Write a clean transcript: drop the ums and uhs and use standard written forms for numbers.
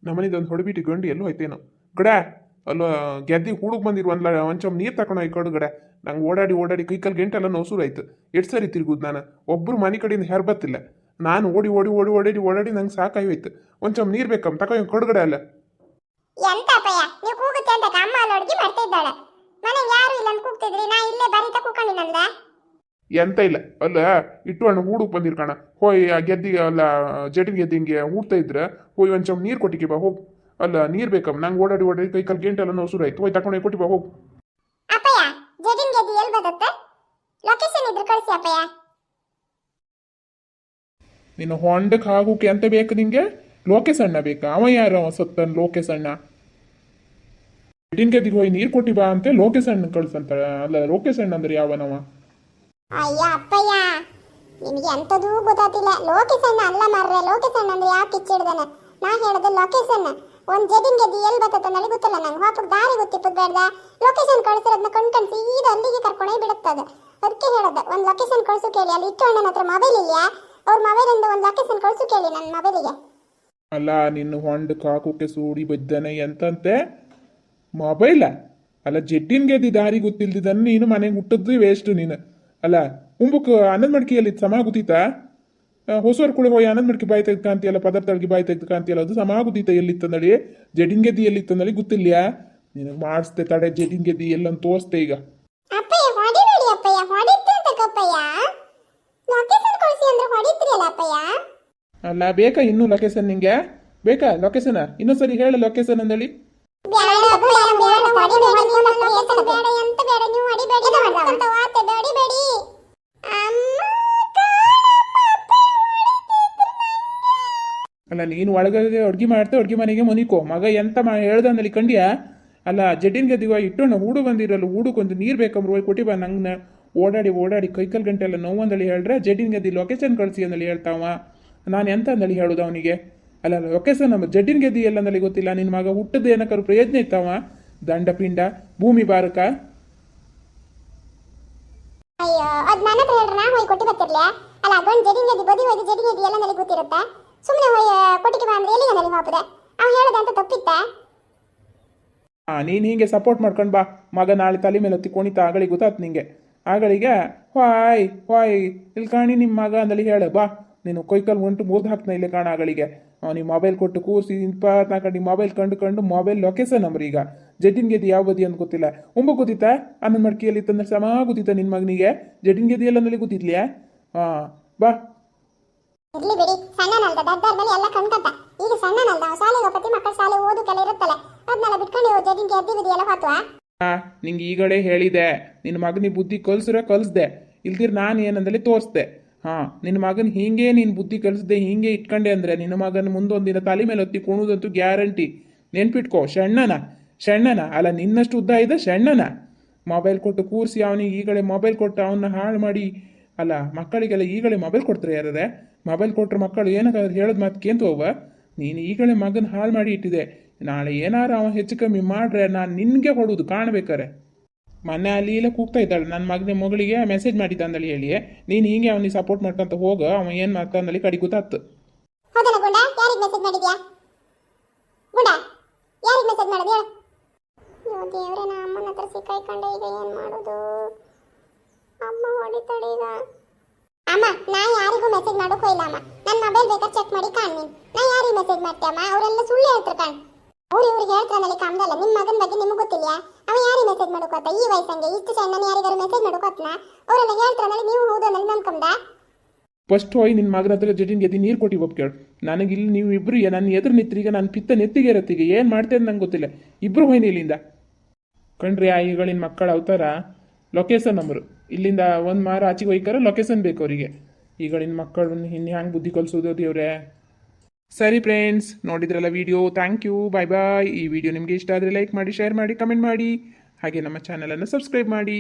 ನಮ್ಮನಿದೊಂದು ಹೊಡಿಬಿಟ್ಟು ಗಂಡು ಎಲ್ಲೋ ಐತೇನೋ ಗಡೆ ಅಲ್ಲ ಗೆದ್ದಿ ಹೂಡುಗ್ ಬಂದಿರುವಂದ್ಲ ಒಂಚಮ್ ನೀರು ತಕೊಂಡು ಈ ಕಡೆ ಗಡೆ ನಂಗೆ ಓಡಾಡಿ ಓಡಾಡಿ ಕೈಕಲ್ ಗಂಟೆಲ್ಲ ನೋಸೂರು ಆಯ್ತು ಎಷ್ಟು ಸರಿ ತಿರುಗುದು ನಾನು ಒಬ್ಬರು ಮನೆ ಕಡೆಯಿಂದ ಹೆರ್ಬತ್ತಿಲ್ಲ ನಾನು ಓಡಿ ಓಡಿ ಓಡಿ ಓಡಾಡಿ ಓಡಾಡಿ ನಂಗೆ ಸಾಕಾಯ್ತು ಒಂಚಮ್ ನೀರು ಬೇಕಮ್ಮ ತಗೋ ಕಡುಗಡೆ ಅಲ್ಲ ಎಂತ ಅಪ್ಪಯ್ಯ ನೀವು ಕೂಗುತ್ತೆ ಅಂತ ಅಮ್ಮ ಅಲ್ಲಿ ಅಡ್ಗೆ ಮಾಡ್ತಾ ಇದ್ದಾಳೆ ಮನೆಗೆ ಯಾರು ಇಲ್ಲ ಅಂತ ಕೂಗ್ತಿದ್ರಿ ನಾ ಇಲ್ಲೇ ಬರಿತಾ ಕೂಕೊಂಡಿನಂದ ಎಂತ ಇಲ್ಲ ಅಲ್ಲ ಇಟ್ಟು ಹಣ್ಣು ಹೂಡುಗ್ ಬಂದಿರ್ಕಣ ಹೋಯ್ ಆ ಗೆದ್ದಿಗೆ ಅಲ್ಲ ಜಟಿನ ಗೆದ್ದಿಂಗೆ ಹೂಡ್ತಾ ಇದ್ರೆ ಹೋಯ್ ಒಂಚಮ್ ನೀರು ಕೊಟ್ಟಿಗೆ ಬಾ ಹೋಗ್ ಅಲ್ಲ ನೀರು ಬೇಕಮ್ಮ ನಂಗೆ ಓಡಾಡಿ ಓಡಾಡಿ ಕೈಕಲ್ ಗಂಟೆಲ್ಲ ನೋಸೂರು ಆಯ್ತು ಹೋಯ್ ತಗೊಂಡು ಕೊಟ್ಟಿ ಬಾ ಹೋಗ್ ಅಪ್ಪಯ್ಯ ಜಡಿನ್ ಗೆದ್ದಿ ಎಲ್ಲಿ ಬರುತ್ತೆ ಲೊಕೇಶನ್ ಇದ್ರೆ ಕಳಿಸಿ ಅಪ್ಪಯ್ಯ ನೀನು ಹೊಂಡಕ್ಕೆ ಹಾಕೋಕೆ ಅಂತ ಬೇಕು ನಿಂಗೆ ಲೋಕೇಶ್ ಅಣ್ಣ ಬೇಕಾ ಅವ ಯಾರು ಅವ ಸತ್ತನ್ ಲೋಕೇಶ್ ಅಣ್ಣ ಜಟಿನ್ ಗೆದ್ದಿಗೆ ಹೋಯ್ ನೀರು ಕೊಟ್ಟಿ ಬಾ ಅಂತ ಲೋಕೇಶ್ ಅಣ್ಣ ಕಳ್ಸಂತ ಅಲ್ಲ ಲೋಕೇಶ್ ಅಣ್ಣ ಅಂದ್ರೆ ಯಾವನವ ಅಯ್ಯ ಅಪ್ಪಯ್ಯ ನಿಮಗೆ ಎಂತದೂ ಗೊತ್ತಾತಿಲ್ಲ ಲೋಕೇಶನ್ ಅಲ್ಲ ಮಾರ್ರೆ ಲೋಕೇಶನ್ ಅಂದ್ರೆ ಯಾಕೆ ಕಿಚ್ಚಿಡ್ದಾನೆ ನಾ ಹೇಳದೆ ಲೊಕೇಶನ್ ಒಂದ್ ಜಡಿನ್ ಗೆದ್ದಿ ಎಲ್ಲಿ ಬರ್ತದೆ ನನಗೆ ಗೊತ್ತಿಲ್ಲ ನಂಗೆ ಹೋಗಕ್ಕೆ ದಾರಿ ಗೊತ್ತಿಪ್ಪದ್ ಬೇಡ್ದ ಲೊಕೇಶನ್ ಕಳಿಸಿರೋದನ್ನ ಕಣ್ಕಣಿಸಿ ಇದು ಅಲ್ಲಿಗೆ ಕರ್ಕೊಂಡೇ ಬಿಡುತ್ತದೆ ಅದಕ್ಕೆ ಹೇಳದೆ ಒಂದು ಲೊಕೇಶನ್ ಕಳಿಸು ಕೇಳಿ ಅಲ್ಲಿ ಇಟ್ಟು ಅಣ್ಣನ ಹತ್ರ ಮೊಬೈಲ್ ಇದೆಯಾ ಅವ್ರ ಮೊಬೈಲಿಂದ ಒಂದು ಲೊಕೇಶನ್ ಕಳಿಸು ಕೇಳಿ ನನ್ನ ಮೊಬೈಲಿಗೆ ಅಲ್ಲ ನಿನ್ನ ಹೊಂಡಕ್ಕೆ ಹಾಕೋಕೆ ಸೂಡಿ ಬದ್ದಾನೆ ಎಂತಂತೆ ಮೊಬೈಲ ಅಲ್ಲ ಜಡ್ಡಿನ ಗೆದ್ದಿ ದಾರಿ ಗೊತ್ತಿಲ್ದಿದ್ದನ್ನು ನೀನು ಮನೆಗೆ ಹುಟ್ಟದ್ದು ವೇಸ್ಟ್ ನೀನು ಅಲ್ಲ ಉಂಬಕ್ಕೆ ಆನಂದ್ ಮಡ್ಕಿಯಲ್ಲಿ ಸಮ ಗೊತ್ತಿತ್ತಾ ಹೊಸವ್ರ ಕೂಡ ಹೋಗಿ ಆನಂದ್ ಮಡ್ಕಿ ಬಾಯಿ ತೆಗೆದ್ಕಾಂತಿಯಲ್ಲ ಪದಾರ್ಥಗಳಿಗೆ ಬಾಯಿ ತೆಗೆದ್ಕಾಂತಿಯಲ್ಲ ಅದು ಸಮ ಗೊತ್ತಿತ್ತ ಎಲ್ಲಿತ್ತಂದಳಿ ಜಡಿನ್ ಗೆದ್ದಿ ಎಲ್ಲಿತ್ತಂದಳಿ ಗೊತ್ತಿಲ್ಲ ನಿನಗೆ ಮಾಡಿಸ್ತೆ ತಡೆ ಜಡಿನ್ ಗೆದ್ದಿ ಎಲ್ಲಂತ ತೋರಿಸ್ತೆ ಈಗ ಅಪ್ಪಯ್ಯ ಹೊಡಿಬೇಡಿ ಅಪ್ಪಯ್ಯ ಹೊಡಿತ್ತೆ ಅಂತ ಕಪ್ಪಯ್ಯ ಲೊಕೇಶನ್ ಕಳಿಸಿ ಅಂದ್ರೆ ಹೊಡಿತ್ರಿಯಲ್ಲ ಅಪ್ಪಯ್ಯ ಅಲ್ಲ ಬೇಕಾ ಇನ್ನೂ ಲೊಕೇಶನ್ ನಿಂಗೆ ಬೇಕಾ ಲೊಕೇಶನ್ ಇನ್ನೂ ಸರಿ ಹೇಳ ಲೊಕೇಶನ್ ಅಂದಳಿ ಅಲ್ಲ ನೀನು ಒಳಗೆ ಅಡ್ಗೆ ಮಾಡ್ತೆ ಅಡ್ಗೆ ಮನೆಗೆ ಮುನಿಕೋ ಮಗ ಎಂತ ಹೇಳ್ದಂದಲ್ಲಿ ಕಂಡ್ಯಾ ಅಲ್ಲ ಜಡ್ಡಿನ ಗೆದ್ದಿಗ ಇಟ್ಟೋಣ ಹೂಡು ಬಂದಿರಲ್ಲ ಹೂಡುಕೊಂದು ನೀರು ಬೇಕಂಬ್ರು ಹೋಗಿ ಕೊಟ್ಟಿ ಬಾ ನಂಗೆ ಓಡಾಡಿ ಓಡಾಡಿ ಕೈಕಲ್ ಗಂಟೆ ಎಲ್ಲ ನೋವಂದಳಿ ಹೇಳ್ರೆ ಜಡ್ಡಿನ ಗೆದ್ದಿ ಲೊಕೇಶನ್ ಕಳಿಸಿ ಅಂದಳಿ ಹೇಳ್ತಾವ ನಾನು ಎಂತ ಅಂದಳಿ ಹೇಳೋದು ಅವನಿಗೆ ಅಲ್ಲ ಲೊಕೇಶನ್ ನಮ್ಮ ಜಡ್ಡಿನ ಗೆದ್ದಿ ಎಲ್ಲ ಅಂದಳಿ ಗೊತ್ತಿಲ್ಲ ನಿನ್ನ ಮಗ ಹುಟ್ಟದ ಏನಕ್ಕಾರು ಪ್ರಯೋಜನ ಇತ್ತಾವ ದಂಡ ಪಿಂಡ ಭೂಮಿ ಬಾರಕ ಅಯ್ಯೋ ಅದ್ ನನ್ನ ಹತ್ರ ಹೇಳ್ರೆ ನಾ ಹೋಗಿ ಕೊಟ್ಟಿ ಬರ್ತಿರ್ಲಿಯಾ ಅಲ್ಲ ಗಂಡ್ ಜಡಿನ್ ಗೆದ್ದಿ ಬದಿ ಹೋಗಿ ಜಡಿನ್ ಗೆದ್ದಿ ಎಲ್ಲ ನನಗೆ ಗೊತ್ತಿರುತ್ತಾ ಸುಮ್ಮನೆ ಹೋಗಿ ಕೊಟ್ಟಿಗೆ ಬಾ ಅಂದ್ರೆ ಎಲ್ಲಿಗೆ ನನಗೆ ಹೋಗ್ತದೆ ಅವ ಹೇಳೋದಂತ ತಪ್ಪಿತ್ತಾ ನೀನು ಹಿಂಗೆ ಸಪೋರ್ಟ್ ಮಾಡ್ಕೊಂಡು ಬಾ ಮಗ ನಾಳೆ ತಲೆ ಮೇಲೆ ಹೊತ್ತಿ ಕುಣಿತ ಆಗಳಿಗೆ ಗೊತ್ತಾತ್ ನಿಂಗೆ ಆಗಳಿಗೆ ಹಾಯ್ ಹಾಯ್ ಇಲ್ಲಿ ಕಾಣಿ ನಿಮ್ಮ ಮಗ ಅಂದಲ್ಲಿ ಹೇಳ ಬಾ ನೀನು ಕೊಯ್ಕಲ್ ಹೊಂಟು ಮುರಿದು ಹಾಕ್ತಾನೆ ಇಲ್ಲೇ ಕಾಣ ಆಗಳಿಗೆ ನೀವು ಮೊಬೈಲ್ ಕೊಟ್ಟು ಕೂರಿಸಿ 24 ಗಂಟೆ ಮೊಬೈಲ್ ಕಂಡು ಮೊಬೈಲ್ ಲೊಕೇಶನ್ ನಂಬರ್ ಈಗ ಜಡ್ಡಿನ ಗೆದ್ದಿ ಯಾವ ಬದಿ ಅಂತ ಗೊತ್ತಿಲ್ಲ ಗೊತ್ತಿತ್ತಾ ಆನಂದ್ ಮಡ್ಕಿಯಲ್ಲಿ ತಂದ್ರೆ ಸಮ ಗೊತ್ತಿತ್ತ ನಿನ್ನ ಮಗನಿಗೆ ಜಡ್ಡಿನ ಗೆದ್ದಿ ಎಲ್ಲ ಅಂದಲ್ಲಿ ಗೊತ್ತಿದ್ಲಿಯಾ ಹಾಂ ಬಾ ಇರ್ಲಿ ಬಿಡಿ ಸಣ್ಣನಲ್ದ ದಡ್ಡರ ಮೇಲೆ ಎಲ್ಲ ಕಣ್ಕಂತ ಈಗ ಸಣ್ಣನಲ್ದ ಶಾಲೆಗೆ ಹೋಗತಿ ಮಕ್ಕಳ ಶಾಲೆ ಓದಕ್ಕೆಲ್ಲ ಇರುತ್ತಲ್ಲ ಅದನ್ನೆಲ್ಲ ಬಿಟ್ಕೊಂಡು ಜಡ್ಡಿನ ಗೆದ್ದಿ ಬಿದಿ ಎಲ್ಲ ಹೋತ್ವಾ ನಿಂಗೆ ಈಗಲೇ ಹೇಳಿದೆ ನಿನ್ನ ಮಗನಿಗೆ ಬುದ್ಧಿ ಕಲಿಸ್ದೆ ಇಲ್ದಿರ ನಾನು ಏನಂದಲ್ಲಿ ತೋರಿಸ್ದೆ ಹಾಂ ನಿನ್ನ ಮಗನ ಹಿಂಗೆ ನೀನು ಬುದ್ಧಿ ಕಲಿಸ್ದೆ ಹಿಂಗೆ ಇಟ್ಕೊಂಡೆ ಅಂದರೆ ನಿನ್ನ ಮಗನ ಮುಂದೊಂದಿನ ತಲೆ ಮೇಲೆ ಹೊತ್ತಿ ಕುಣುದಂತೂ ಗ್ಯಾರಂಟಿ ನೆನ್ಪಿಟ್ಕೋ ಶಣ್ಣನ ಅಲ್ಲ ನಿನ್ನಷ್ಟು ಉದ್ದ ಇದೆ ಶಣ್ಣನ ಮೊಬೈಲ್ ಕೊಟ್ಟು ಕೂರಿಸಿ ಅವನಿಗೆ ಈಗಲೇ ಮೊಬೈಲ್ ಕೊಟ್ಟು ಅವನ್ನ ಹಾಳು ಮಾಡಿ ಅಲ್ಲ ಮಕ್ಕಳಿಗೆಲ್ಲ ಈಗಲೇ ಮೊಬೈಲ್ ಕೊಡ್ತಾರೆ ಯಾರೇ ಮೊಬೈಲ್ ಕೊಟ್ಟರೆ ಮಕ್ಕಳು ಏನಕ್ಕಾದ್ರೆ ಹೇಳೋದು ಮಾತು ಕೇಂತ ಹೋಗ ನೀನು ಈಗಲೇ ಮಗನ ಹಾಳು ಮಾಡಿ ಇಟ್ಟಿದೆ ನಾಳೆ ಏನಾರು ಅವ ಹೆಚ್ಚು ಕಮ್ಮಿ ಮಾಡ್ರೆ ನಾನು ನಿನಗೆ ಹೊಡೋದು ಕಾಣಬೇಕಾರೆ ಮೊನ್ನೆ ಅಲ್ಲಿ ಇಲ್ಲ ಕೂಗ್ತಾ ಇದ್ದಾಳೆ ನನ್ನ ಮಗಳಿಗೆ ಮೆಸೇಜ್ ಮಾಡಿದ್ದ ಅಂದಳಿ ಹೇಳಿ ನೀನು ಹಿಂಗೆ ಅವನಿಗೆ ಸಪೋರ್ಟ್ ಮಾಡ್ಕೊಂತ ಹೋಗ ಅವ ಏನು ಮಾಡ್ತಾ ಅಂದಳಿ ಕಡಿ ಗೊತ್ತಾತ್ತು ಹೌದಲ್ಲ ಗುಂಡ ಯಾರಿಗೆ ಮೆಸೇಜ್ ಮಾಡಿದ್ಯಾ ಗುಂಡ ಯಾರಿಗೆ ಮೆಸೇಜ್ ಮಾಡಿದ್ಯಾ ಅಯ್ಯೋ ದೇವ್ರೆ ನಾ ಅಮ್ಮನ ಹತ್ರ ಸಿಕ್ಕಾಯ್ಕೊಂಡೆ ಈಗ ಏನು ಮಾಡೋದು ಅಮ್ಮ ಹೊಡಿತಾಳೆ ಈಗ ಅಮ್ಮ ನಾ ಯಾರಿಗೂ ಮೆಸೇಜ್ ಮಾಡೋಕೆ ಇಲ್ಲ ಅಮ್ಮ ನನ್ನ ಮೊಬೈಲ್ ಬೇಕಾದ್ರೆ ಚೆಕ್ ಮಾಡಿ ಕಾಣ್ ನೀನು ನಾ ಯಾರಿಗೆ ಮೆಸೇಜ್ ಮಾಡ್ತೀಯಮ್ಮ ಅವರೆಲ್ಲ ಸುಳ್ಳು ಹೇಳ್ತಾರೆ ಕಾಣ್ ಇವ್ರಿಗೆ ಹೇಳ್ತಾನಲ್ಲಿ ಕಾಮ್ದಲ್ಲ ನಿಮ್ಮ ಮಗನ ಬಗ್ಗೆ ನಿಮಗೆ ಗೊತ್ತಿಲ್ಲ ಅವ ಯಾರಿಗೆ ಮೆಸೇಜ್ ಮಾಡೋಕೋತ ಈ ವಯಸ್ಸಂಗೆ ಇಷ್ಟು ಸಣ್ಣ ಯಾರಿಗಾರು ಮೆಸೇಜ್ ಮಾಡೋಕೋತ್ನ ಅವರೆಲ್ಲ ಹೇಳ್ತಾರಲ್ಲಿ ನೀವು ಹೌದು ಅನ್ನೋದು ನಂಬ್ಕೊಂಡ ಫಸ್ಟ್ ಹೋಗಿ ನಿನ್ನ ಮಗನ ಹತ್ರ ಜಡ್ಡಿನ ಗೆದ್ದಿ ನೀರು ಕೊಟ್ಟಿ ಒಬ್ಬ ಕೇಳು ನನಗೆ ಇಲ್ಲಿ ನೀವು ಇಬ್ಬರು ನನ್ನ ಎದುರು ನಿತ್ರೀಗ ನಾನು ಪಿತ್ತ ನೆತ್ತಿಗೆ ಇರತ್ತೀಗ ಏನು ಮಾಡ್ತೇನೆ ನಂಗೆ ಗೊತ್ತಿಲ್ಲ ಇಬ್ಬರು ಹೋಯ್ನಿ ಇಲ್ಲಿಂದ ಕಣ್ರಿ ಆ ಈಗಳಿನ ಮಕ್ಕಳ ಅವತಾರ ಲೊಕೇಶನ್ ನಂಬರು ಇಲ್ಲಿಂದ ಒಂದು ಮಾರ ಆಚೆಗೆ ಹೋಯ್ಕಾರ ಲೊಕೇಶನ್ ಬೇಕು ಅವರಿಗೆ ಈಗಳಿನ ಮಕ್ಕಳು ಇನ್ನು ಹ್ಯಾಂಗೆ ಬುದ್ಧಿ ಕಲಿಸೋದು ದೇವ್ರೆ ಸರಿ ಫ್ರೆಂಡ್ಸ್ ನೋಡಿದ್ರಲ್ಲ ವಿಡಿಯೋ ಥ್ಯಾಂಕ್ ಯು ಬಾಯ್ ಬಾಯ್ ಈ ವಿಡಿಯೋ ನಿಮಗೆ ಇಷ್ಟ ಆದರೆ ಲೈಕ್ ಮಾಡಿ ಶೇರ್ ಮಾಡಿ ಕಮೆಂಟ್ ಮಾಡಿ ಹಾಗೆ ನಮ್ಮ ಚಾನಲನ್ನು ಸಬ್ಸ್ಕ್ರೈಬ್ ಮಾಡಿ